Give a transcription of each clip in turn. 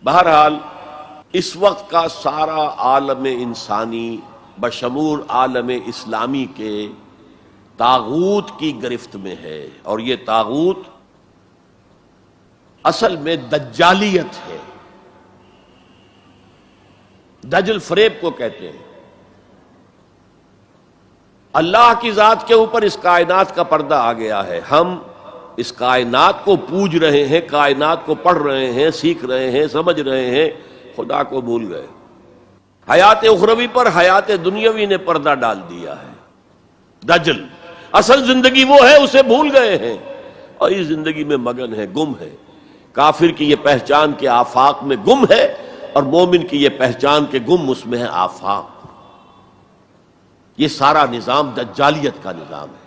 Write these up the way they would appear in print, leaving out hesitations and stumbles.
بہرحال اس وقت کا سارا عالم انسانی بشمول عالم اسلامی کے طاغوت کی گرفت میں ہے، اور یہ طاغوت اصل میں دجالیت ہے، دجل فریب کو کہتے ہیں۔ اللہ کی ذات کے اوپر اس کائنات کا پردہ آ گیا ہے، ہم اس کائنات کو پوج رہے ہیں، کائنات کو پڑھ رہے ہیں، سیکھ رہے ہیں، سمجھ رہے ہیں، خدا کو بھول گئے۔ حیات اخروی پر حیات دنیاوی نے پردہ ڈال دیا ہے، دجل اصل زندگی وہ ہے اسے بھول گئے ہیں، اور اس زندگی میں مگن ہے، گم ہے۔ کافر کی یہ پہچان کے آفاق میں گم ہے، اور مومن کی یہ پہچان کے گم اس میں ہے آفاق۔ یہ سارا نظام دجالیت کا نظام ہے،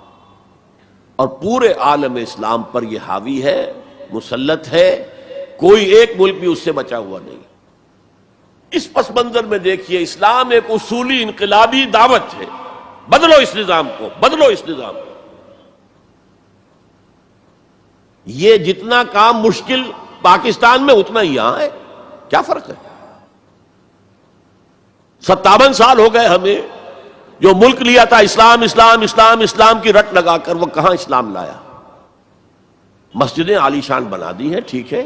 اور پورے عالم اسلام پر یہ حاوی ہے، مسلط ہے، کوئی ایک ملک بھی اس سے بچا ہوا نہیں۔ اس پس منظر میں دیکھیے، اسلام ایک اصولی انقلابی دعوت ہے، بدلو اس نظام کو، بدلو اس نظام کو۔ یہ جتنا کام مشکل پاکستان میں اتنا ہی یہاں ہے، کیا فرق ہے؟ 57 سال ہو گئے ہمیں، جو ملک لیا تھا اسلام اسلام اسلام اسلام کی رٹ لگا کر، وہ کہاں اسلام لایا؟ مسجدیں عالی شان بنا دی ہیں، ٹھیک ہے،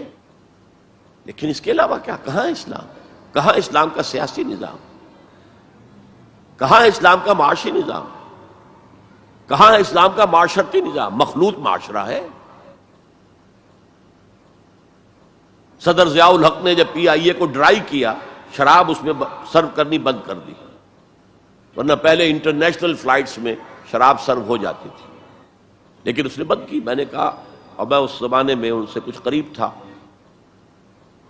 لیکن اس کے علاوہ کیا؟ کہاں اسلام؟ کہاں اسلام کا سیاسی نظام؟ کہاں اسلام کا معاشی نظام؟ کہاں اسلام کا معاشرتی نظام؟ مخلوط معاشرہ ہے۔ صدر ضیاء الحق نے جب PIA کو ڈرائی کیا، شراب اس میں سرو کرنی بند کر دی، ورنہ پہلے انٹرنیشنل فلائٹس میں شراب سرو ہو جاتی تھی، لیکن اس نے بند کی۔ میں نے کہا، اور میں اس زمانے میں ان سے کچھ قریب تھا،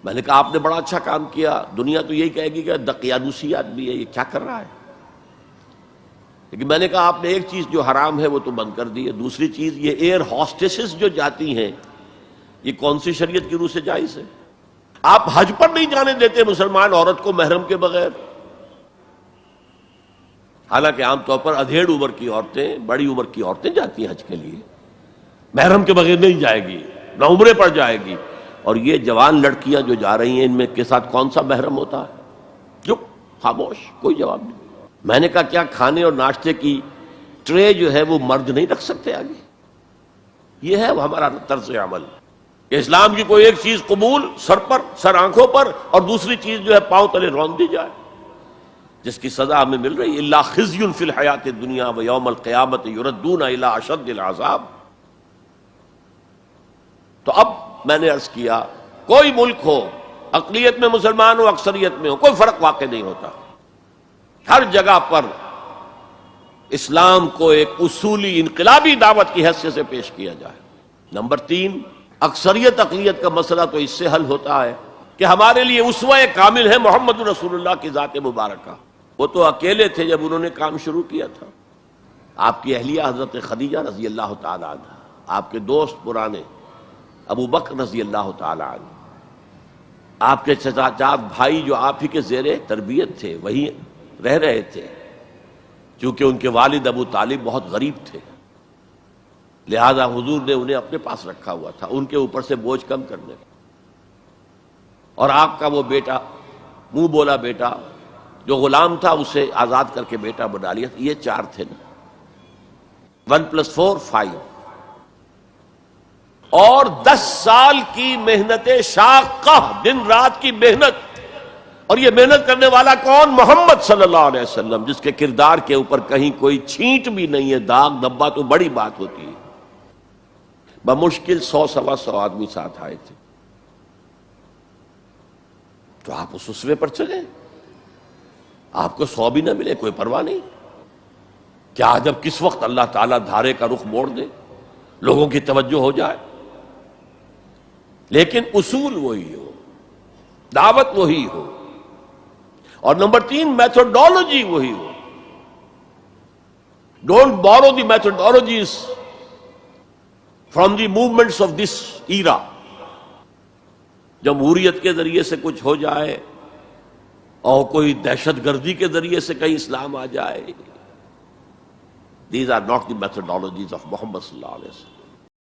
میں نے کہا آپ نے بڑا اچھا کام کیا، دنیا تو یہی کہے گی کہ دقیانوسی آدمی ہے، یہ کیا کر رہا ہے، لیکن میں نے کہا آپ نے ایک چیز جو حرام ہے وہ تو بند کر دی ہے، دوسری چیز یہ ایئر ہاسٹسز جو جاتی ہیں، یہ کون سی شریعت کی روح سے جائز ہے؟ آپ حج پر نہیں جانے دیتے مسلمان عورت کو محرم کے بغیر، حالانکہ عام طور پر ادھیڑ عمر کی عورتیں، بڑی عمر کی عورتیں جاتی ہیں حج کے لیے، محرم کے بغیر نہیں جائے گی، نہ عمرے پر جائے گی۔ اور یہ جوان لڑکیاں جو جا رہی ہیں، ان میں کے ساتھ کون سا محرم ہوتا ہے؟ چپ، خاموش، کوئی جواب نہیں۔ میں نے کہا کیا کھانے اور ناشتے کی ٹرے جو ہے وہ مرد نہیں رکھ سکتے آگے؟ یہ ہے ہمارا طرز عمل کہ اسلام کی کوئی ایک چیز قبول، سر پر، سر آنکھوں پر، اور دوسری چیز جو ہے پاؤں تلے رون دی جائے، جس کی سزا ہمیں مل رہی ہے۔ الا خزی فی الحیات الدنیا ویوم القیامت یردون الی اشد العذاب۔ تو اب میں نے عرض کیا، کوئی ملک ہو، اقلیت میں مسلمان ہو، اکثریت میں ہو، کوئی فرق واقع نہیں ہوتا، ہر جگہ پر اسلام کو ایک اصولی انقلابی دعوت کی حیثیت سے پیش کیا جائے۔ نمبر 3، اکثریت اقلیت کا مسئلہ تو اس سے حل ہوتا ہے کہ ہمارے لیے اسوہ کامل ہے محمد رسول اللہ کی ذات مبارکہ۔ وہ تو اکیلے تھے جب انہوں نے کام شروع کیا تھا، آپ کی اہلیہ حضرت خدیجہ رضی اللہ تعالی عنہ، آپ کے دوست پرانے ابو بکر رضی اللہ تعالی عنہ، آپ کے چچا بھائی جو آپ ہی کے زیر تربیت تھے، وہی رہ رہے تھے، چونکہ ان کے والد ابو طالب بہت غریب تھے، لہذا حضور نے انہیں اپنے پاس رکھا ہوا تھا، ان کے اوپر سے بوجھ کم کرنے کا۔ اور آپ کا وہ بیٹا، منہ بولا بیٹا جو غلام تھا، اسے آزاد کر کے بیٹا بنا لیا۔ یہ 4 تھے نا، 1+4 5، اور 10 سال کی محنت شاقہ، دن رات کی محنت، اور یہ محنت کرنے والا کون؟ محمد صلی اللہ علیہ وسلم، جس کے کردار کے اوپر کہیں کوئی چھینٹ بھی نہیں ہے، داغ دھبا تو بڑی بات ہوتی ہے۔ بمشکل 100-125 آدمی ساتھ آئے تھے، تو آپ اس اسوے پر چلیں، آپ کو 100 بھی نہ ملے کوئی پرواہ نہیں، کیا جب کس وقت اللہ تعالیٰ دھارے کا رخ موڑ دے، لوگوں کی توجہ ہو جائے، لیکن اصول وہی ہو، دعوت وہی ہو، اور نمبر 3 میتھڈالوجی وہی ہو۔ Don't borrow the methodologies from the movements of this era. جمہوریت کے ذریعے سے کچھ ہو جائے، اور کوئی دہشت گردی کے ذریعے سے کہیں اسلام آ جائے، these are not the methodologies of محمد صلی اللہ علیہ وسلم۔